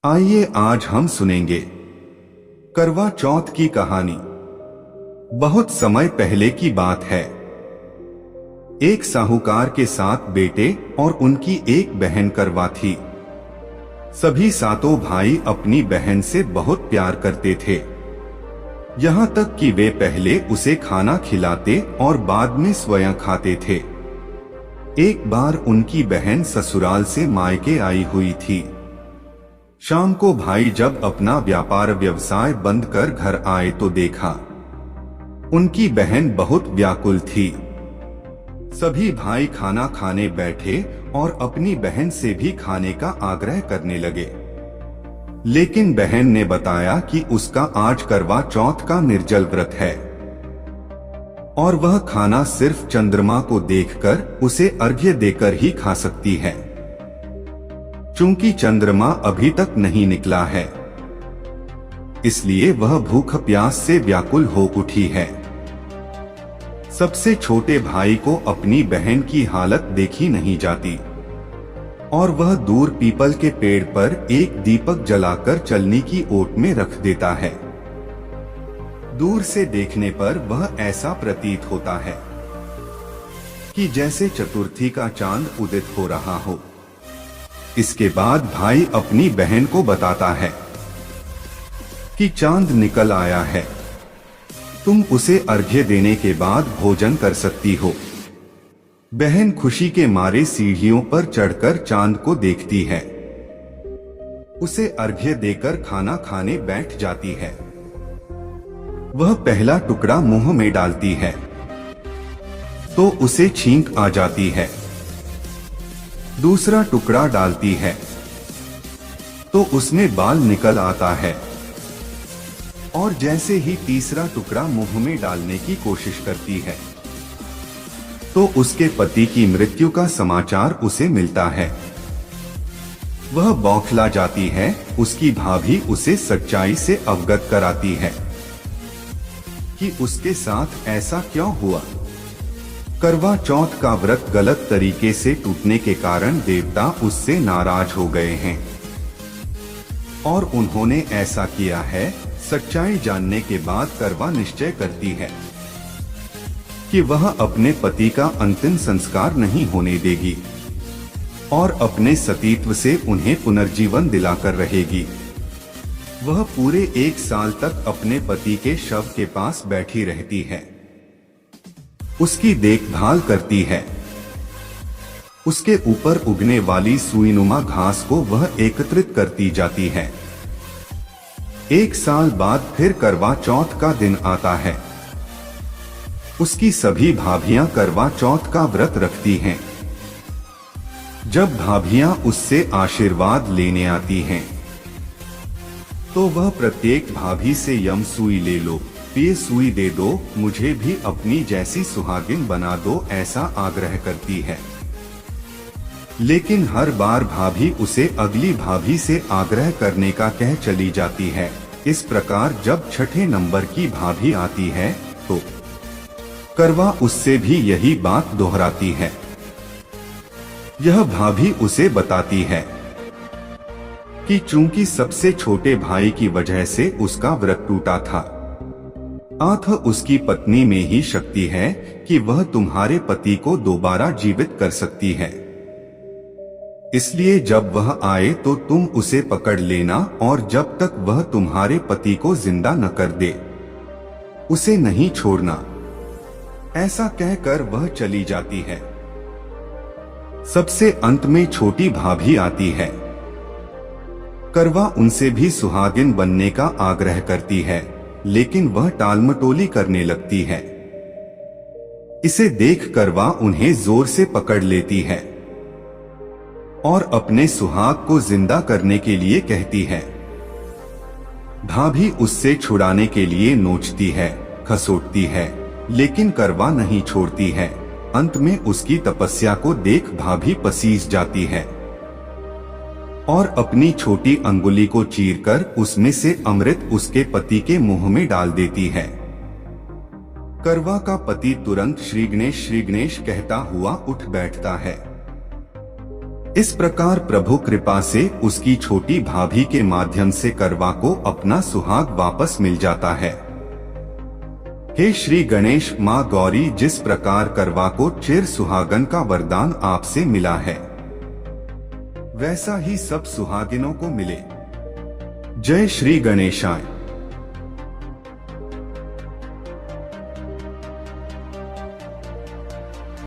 आइए आज हम सुनेंगे करवा चौथ की कहानी। बहुत समय पहले की बात है। एक साहूकार के 7 बेटे और उनकी एक बहन करवा थी। सभी सातों भाई अपनी बहन से बहुत प्यार करते थे, यहाँ तक कि वे पहले उसे खाना खिलाते और बाद में स्वयं खाते थे। एक बार उनकी बहन ससुराल से मायके आई हुई थी। शाम को भाई जब अपना व्यापार व्यवसाय बंद कर घर आए तो देखा उनकी बहन बहुत व्याकुल थी। सभी भाई खाना खाने बैठे और अपनी बहन से भी खाने का आग्रह करने लगे, लेकिन बहन ने बताया कि उसका आज करवा चौथ का निर्जल व्रत है और वह खाना सिर्फ चंद्रमा को देखकर उसे अर्घ्य देकर ही खा सकती है, चूंकि चंद्रमा अभी तक नहीं निकला है, इसलिए वह भूख प्यास से व्याकुल हो उठी है। सबसे छोटे भाई को अपनी बहन की हालत देखी नहीं जाती और वह दूर पीपल के पेड़ पर एक दीपक जलाकर चलनी की ओट में रख देता है। दूर से देखने पर वह ऐसा प्रतीत होता है कि जैसे चतुर्थी का चांद उदित हो रहा हो। इसके बाद भाई अपनी बहन को बताता है कि चांद निकल आया है, तुम उसे अर्घ्य देने के बाद भोजन कर सकती हो। बहन खुशी के मारे सीढ़ियों पर चढ़कर चांद को देखती है, उसे अर्घ्य देकर खाना खाने बैठ जाती है। वह पहला टुकड़ा मुंह में डालती है तो उसे छींक आ जाती है। दूसरा टुकड़ा डालती है तो उसमें बाल निकल आता है और जैसे ही तीसरा टुकड़ा मुंह में डालने की कोशिश करती है तो उसके पति की मृत्यु का समाचार उसे मिलता है। वह बौखला जाती है। उसकी भाभी उसे सच्चाई से अवगत कराती है कि उसके साथ ऐसा क्यों हुआ। करवा चौथ का व्रत गलत तरीके से टूटने के कारण देवता उससे नाराज हो गए हैं और उन्होंने ऐसा किया है। सच्चाई जानने के बाद करवा निश्चय करती है कि वह अपने पति का अंतिम संस्कार नहीं होने देगी और अपने सतीत्व से उन्हें पुनर्जीवन दिलाकर रहेगी। वह पूरे 1 साल तक अपने पति के शव के पास बैठी रहती है, उसकी देखभाल करती है। उसके ऊपर उगने वाली सुईनुमा घास को वह एकत्रित करती जाती है। 1 साल बाद फिर करवा चौथ का दिन आता है। उसकी सभी भाभियां करवा चौथ का व्रत रखती हैं। जब भाभियां उससे आशीर्वाद लेने आती हैं तो वह प्रत्येक भाभी से यम सुई ले लो, ये सुई दे दो, मुझे भी अपनी जैसी सुहागिन बना दो, ऐसा आग्रह करती है। लेकिन हर बार भाभी उसे अगली भाभी से आग्रह करने का कह चली जाती है। इस प्रकार जब छठे नंबर की भाभी आती है तो करवा उससे भी यही बात दोहराती है। यह भाभी उसे बताती है कि चूंकि सबसे छोटे भाई की वजह से उसका व्रत टूटा था, अतः उसकी पत्नी में ही शक्ति है कि वह तुम्हारे पति को दोबारा जीवित कर सकती है। इसलिए जब वह आए तो तुम उसे पकड़ लेना और जब तक वह तुम्हारे पति को जिंदा न कर दे उसे नहीं छोड़ना। ऐसा कहकर वह चली जाती है। सबसे अंत में छोटी भाभी आती है। करवा उनसे भी सुहागिन बनने का आग्रह करती है, लेकिन वह टालमटोली करने लगती है। इसे देख करवा उन्हें जोर से पकड़ लेती है और अपने सुहाग को जिंदा करने के लिए कहती है। भाभी उससे छुड़ाने के लिए नोचती है, खसोटती है, लेकिन करवा नहीं छोड़ती है। अंत में उसकी तपस्या को देख भाभी पसीज जाती है और अपनी छोटी अंगुली को चीरकर उसमें से अमृत उसके पति के मुंह में डाल देती है। करवा का पति तुरंत श्री गणेश कहता हुआ उठ बैठता है। इस प्रकार प्रभु कृपा से उसकी छोटी भाभी के माध्यम से करवा को अपना सुहाग वापस मिल जाता है। हे श्री गणेश, माँ गौरी, जिस प्रकार करवा को चिर सुहागन का वरदान आपसे मिला है, वैसा ही सब सुहागिनों को मिले। जय श्री गणेशाय।